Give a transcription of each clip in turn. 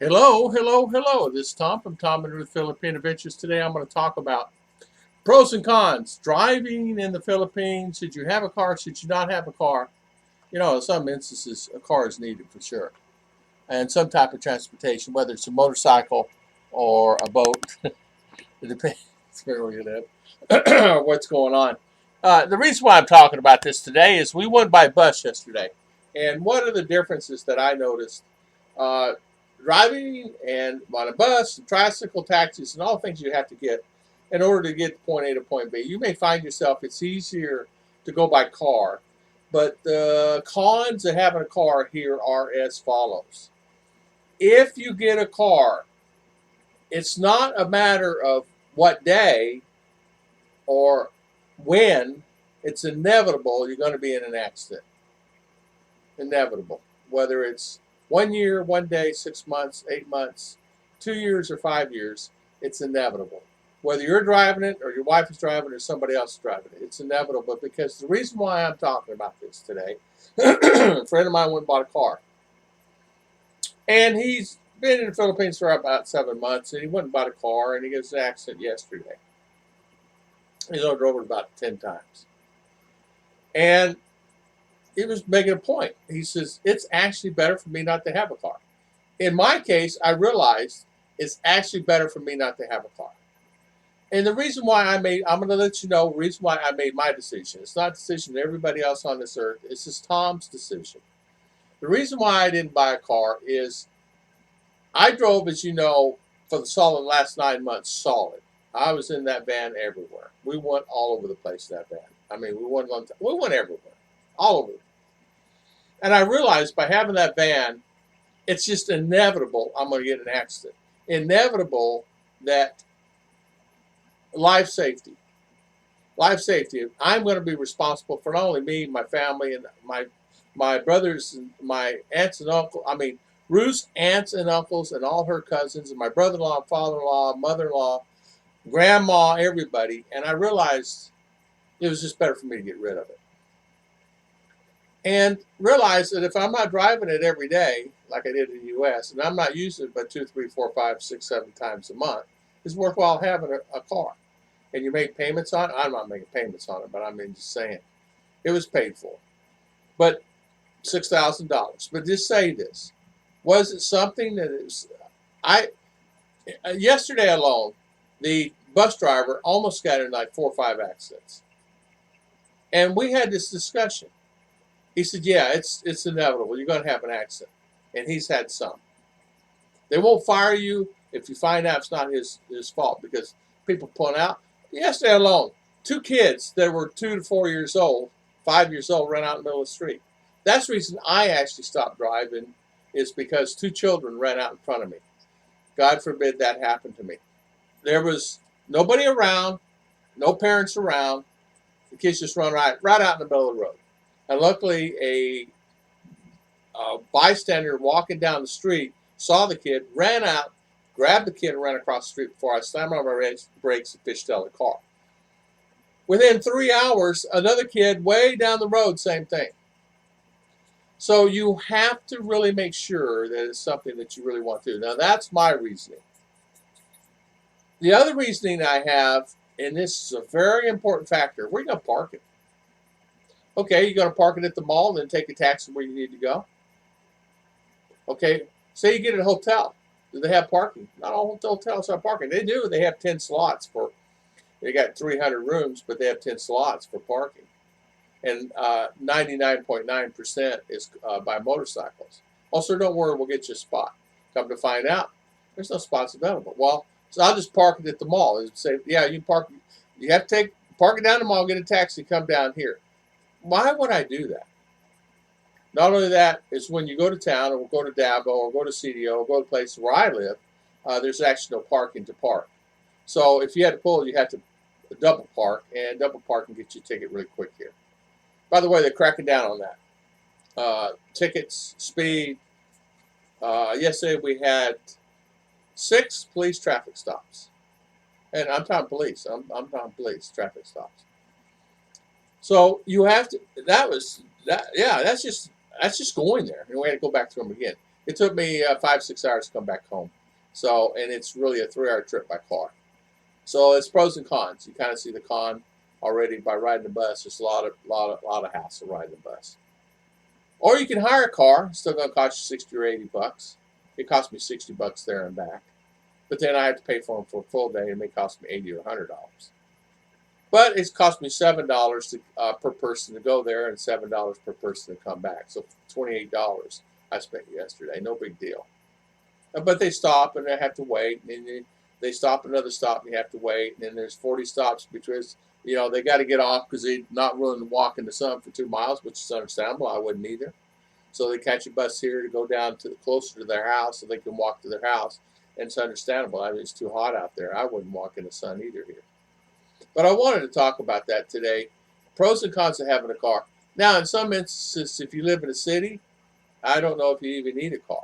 Hello, hello, hello. This is Tom from Tom and Ruth Philippine Adventures. Today I'm going to talk about pros and cons. Driving in the Philippines. Should you have a car? Should you not have a car? You know, in some instances, a car is needed for sure. And some type of transportation, whether it's a motorcycle or a boat. It depends where you live or what's going on. The reason why I'm talking about this today is we went by bus yesterday. And one of the differences that I noticed uh, driving and on a bus, tricycle, taxis, and all the things you have to get in order to get to point A to point B. You may find yourself it's easier to go by car, but the cons of having a car here are as follows. If you get a car, it's not a matter of what day or when, it's inevitable you're going to be in an accident. Inevitable. Whether it's 1 year, 1 day, 6 months, 8 months, 2 years, or 5 years, it's inevitable. Whether you're driving it or your wife is driving it or somebody else is driving it, it's inevitable. Because the reason why I'm talking about this today, a friend of mine went and bought a car. And he's been in the Philippines for about 7 months, and he went and bought a car, and he gets an accident yesterday. He's only drove it about 10 times. And he was making a point. He says, it's actually better for me not to have a car. In my case, I realized it's actually better for me not to have a car. And the reason why I'm going to let you know the reason why I made my decision. It's not a decision of everybody else on this earth. It's just Tom's decision. The reason why I didn't buy a car is I drove, as you know, for the solid last 9 months, solid. I was in that van everywhere. We went all over the place in that van. I mean, we went everywhere, all over. And I realized by having that van, it's just inevitable I'm going to get an accident. Inevitable that life safety. I'm going to be responsible for not only me, my family, and my brothers, and my aunts and uncles. I mean, Ruth's aunts and uncles and all her cousins, and my brother-in-law, father-in-law, mother-in-law, grandma, everybody. And I realized it was just better for me to get rid of it. And realize that if I'm not driving it every day, like I did in the U.S., and I'm not using it but 2, 3, 4, 5, 6, 7 times a month, it's worthwhile having a car. And you make payments on it. I'm not making payments on it, but I mean, just saying. It was paid for. But $6,000. But just say this. Was it something that is... Yesterday alone, the bus driver almost got in like 4 or 5 accidents. And we had this discussion. He said, yeah, it's inevitable. You're going to have an accident. And he's had some. They won't fire you if you find out it's not his fault, because people point out, yesterday alone, 2 kids that were 2 to 4 years old, 5 years old, ran out in the middle of the street. That's the reason I actually stopped driving, is because 2 children ran out in front of me. God forbid that happened to me. There was nobody around, no parents around. The kids just run right out in the middle of the road. And luckily, a bystander walking down the street saw the kid, ran out, grabbed the kid, and ran across the street before I slammed on my brakes and fishtailed the car. Within 3 hours, another kid way down the road, same thing. So you have to really make sure that it's something that you really want to do. Now, that's my reasoning. The other reasoning I have, and this is a very important factor, where are you going to park it? Okay, you're going to park it at the mall and then take a taxi where you need to go. Okay, say you get at a hotel. Do they have parking? Not all hotels have parking. They do. They have 10 slots for, they got 300 rooms, but they have 10 slots for parking. And 99.9% is by motorcycles. Also, don't worry, we'll get you a spot. Come to find out, there's no spots available. Well, so I'll just park it at the mall and say, yeah, you park. You have to park it down the mall, get a taxi, come down here. Why would I do that? Not only that, is when you go to town or go to Dabo or go to CDO or go to places where I live, there's actually no parking to park. So if you had to pull, you have to double park, and double park can get you a ticket really quick here. By the way, they're cracking down on that. Tickets, speed. Yesterday we had 6 police traffic stops. And I'm talking police. I'm talking police traffic stops. So you have to, yeah, that's just going there. And we had to go back to them again. It took me 5-6 hours to come back home. So, and it's really a 3-hour trip by car. So it's pros and cons. You kind of see the con already by riding the bus. There's a lot of hassle riding the bus. Or you can hire a car. It's still going to cost you 60 or 80 bucks. It cost me 60 bucks there and back. But then I have to pay for them for a full day. It may cost me $80 or $100. But it's cost me $7 per person to go there and $7 per person to come back. So $28 I spent yesterday. No big deal. But they stop and I have to wait. And they stop another stop and you have to wait. And then there's 40 stops because, they got to get off because they're not willing to walk in the sun for 2 miles, which is understandable. I wouldn't either. So they catch a bus here to go down to closer to their house so they can walk to their house. And it's understandable. I mean, it's too hot out there. I wouldn't walk in the sun either here. But I wanted to talk about that today. Pros and cons of having a car. Now, in some instances, if you live in a city, I don't know if you even need a car.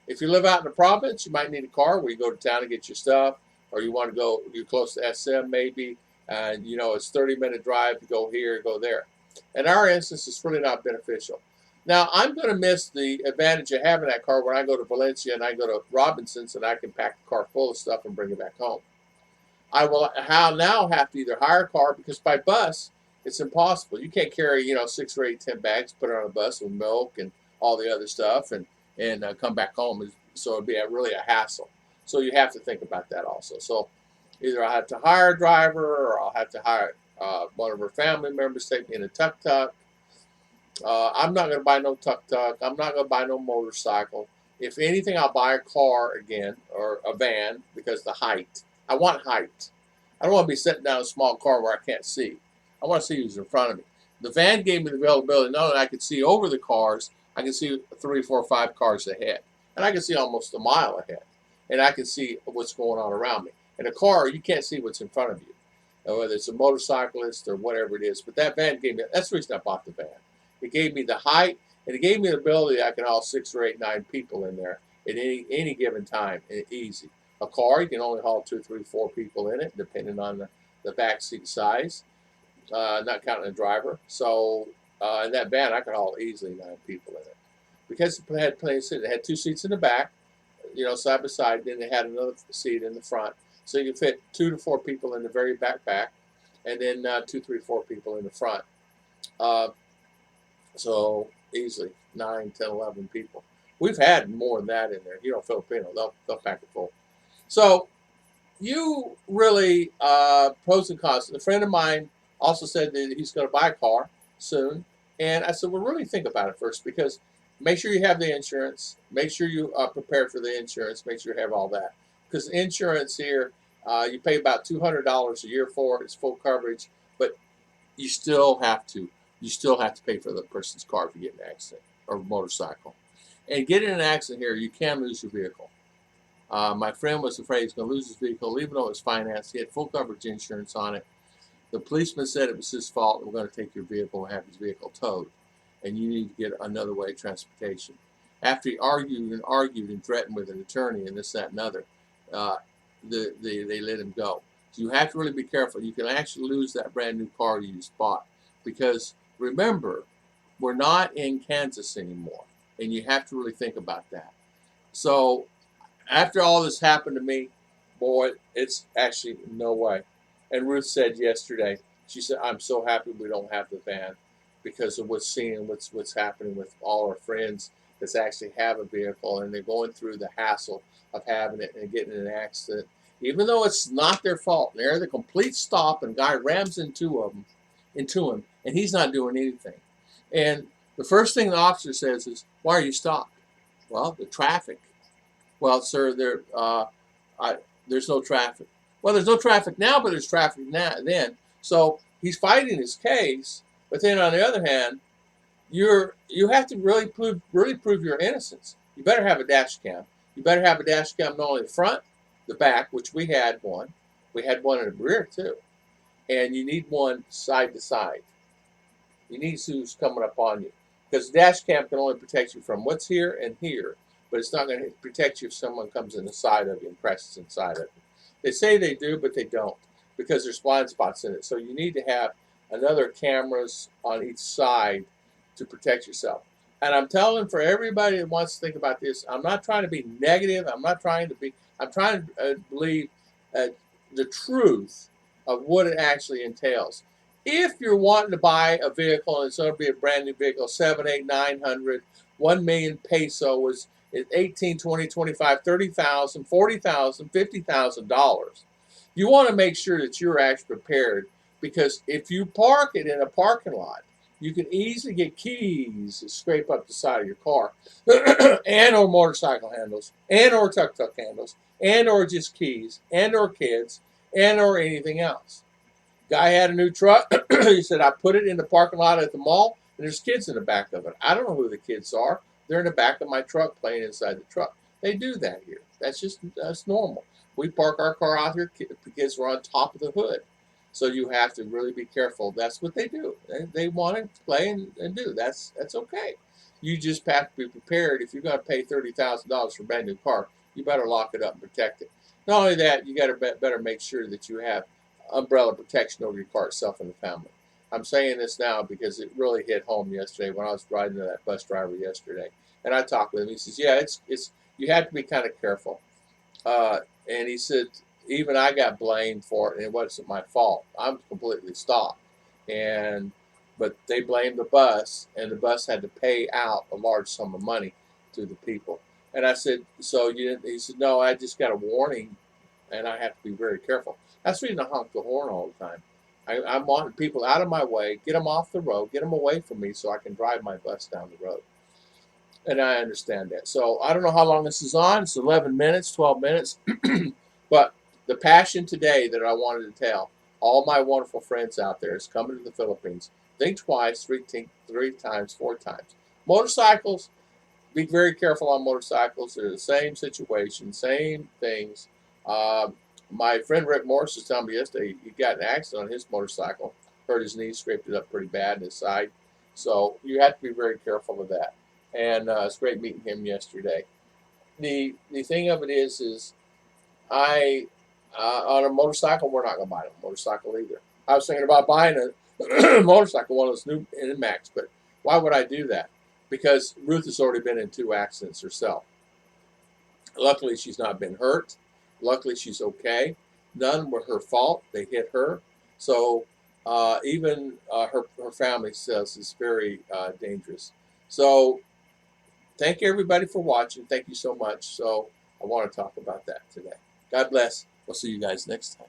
If you live out in the province, you might need a car where you go to town and get your stuff, or you want to go, you're close to SM maybe, and it's 30-minute drive to go here, go there. In our instance, it's really not beneficial. Now, I'm going to miss the advantage of having that car when I go to Valencia and I go to Robinson's and I can pack the car full of stuff and bring it back home. I will now have to either hire a car because by bus, it's impossible. You can't carry, 6 or 8, 10 bags, put it on a bus with milk and all the other stuff and come back home. So it'd be really a hassle. So you have to think about that also. So either I have to hire a driver or I'll have to hire one of our family members to take me in a tuk-tuk. I'm not going to buy no tuk-tuk. I'm not going to buy no motorcycle. If anything, I'll buy a car again or a van because the height. I want height. I don't want to be sitting down in a small car where I can't see. I want to see who's in front of me. The van gave me the availability. Not only I could see over the cars, I can see 3, 4, 5 cars ahead. And I can see almost a mile ahead. And I can see what's going on around me. In a car, you can't see what's in front of you, whether it's a motorcyclist or whatever it is. But that van gave me, that's the reason I bought the van. It gave me the height, and it gave me the ability I can haul 6 or 8, 9 people in there at any given time, easy. A car, you can only haul 2, 3, 4 people in it, depending on the back seat size, not counting the driver. So in that van, I could haul easily 9 people in it. Because it had plenty of seats. It had 2 seats in the back, side by side. Then they had another seat in the front. So you could fit 2 to 4 people in the very back, and then 2, 3, 4 people in the front. So easily 9, 10, 11 people. We've had more than that in there. Filipino, they'll pack it full. So you really, pros and cons. A friend of mine also said that he's going to buy a car soon. And I said, well, really think about it first, because make sure you have the insurance. Make sure you are prepared for the insurance. Make sure you have all that. Because insurance here, you pay about $200 a year for it. It's full coverage. But you still have to pay for the person's car if you get in an accident or motorcycle. And get in an accident here, you can lose your vehicle. My friend was afraid he was going to lose his vehicle, even though it was financed. He had full coverage insurance on it. The policeman said it was his fault. We're going to take your vehicle and have his vehicle towed. And you need to get another way of transportation. After he argued and threatened with an attorney and this, that, and other, they let him go. So you have to really be careful. You can actually lose that brand new car you just bought. Because remember, we're not in Kansas anymore. And you have to really think about that. So after all this happened to me, boy, it's actually no way. And Ruth said yesterday, she said, I'm so happy we don't have the van because of what's happening with all our friends that actually have a vehicle and they're going through the hassle of having it and getting in an accident. Even though it's not their fault. They're the complete stop and guy rams into him and he's not doing anything. And the first thing the officer says is, why are you stopped? Well, the traffic. Well, sir, there's no traffic. Well, there's no traffic now, but there's traffic then. So he's fighting his case, but then on the other hand, you have to really prove your innocence. You better have a dash cam. You better have a dash cam not only the front, the back, which we had one. We had one in the rear too. And you need one side to side. You need who's coming up on you. Because the dash cam can only protect you from what's here and here, but it's not going to protect you if someone comes in the side of you and presses inside of you. They say they do, but they don't, because there's blind spots in it. So you need to have another cameras on each side to protect yourself. And I'm telling for everybody that wants to think about this, I'm not trying to be negative. I'm trying to believe uh, the truth of what it actually entails. If you're wanting to buy a vehicle and it's going to be a brand new vehicle, 7, 8, 900, 1 million peso is 18, 20, 25, 30,000, 40,000, $50,000. You want to make sure that you're actually prepared, because if you park it in a parking lot, you can easily get keys that scrape up the side of your car, and or motorcycle handles, and or tuk-tuk handles, and or just keys, and or kids, and or anything else. Guy had a new truck. He said, I put it in the parking lot at the mall, and there's kids in the back of it. I don't know who the kids are. They're in the back of my truck playing inside the truck. They do that here. That's normal. We park our car out here because we're on top of the hood. So you have to really be careful. That's what they do. They want to play and do. That's okay. You just have to be prepared. If you're going to pay $30,000 for a brand new car, you better lock it up and protect it. Not only that, you got to better make sure that you have umbrella protection over your car itself and the family. I'm saying this now because it really hit home yesterday when I was riding to that bus driver yesterday, and I talked with him. He says, "Yeah, it's you have to be kind of careful." And he said, "Even I got blamed for it, and it wasn't my fault. I'm completely stopped, and but they blamed the bus, and the bus had to pay out a large sum of money to the people." And I said, "So you didn't?" He said, "No, I just got a warning, and I have to be very careful." That's the reason I honk the horn all the time. I want people out of my way, get them off the road, get them away from me so I can drive my bus down the road. And I understand that. So I don't know how long this is on. It's 11 minutes, 12 minutes. But the passion today that I wanted to tell all my wonderful friends out there is coming to the Philippines. Think twice, three times, four times. Motorcycles, be very careful on motorcycles. They're the same situation, same things. Um, my friend Rick Morris was telling me yesterday he got in an accident on his motorcycle, hurt his knee, scraped it up pretty bad in his side. So you have to be very careful of that. And it's great meeting him yesterday. The thing of it is I on a motorcycle, we're not going to buy a motorcycle either. I was thinking about buying a motorcycle, one of those new NMAX, but why would I do that? Because Ruth has already been in 2 accidents herself. Luckily, she's not been hurt. Luckily, she's okay. None were her fault. They hit her. So even her family says it's very dangerous. So thank you everybody for watching. Thank you so much. So I want to talk about that today. God bless. We'll see you guys next time.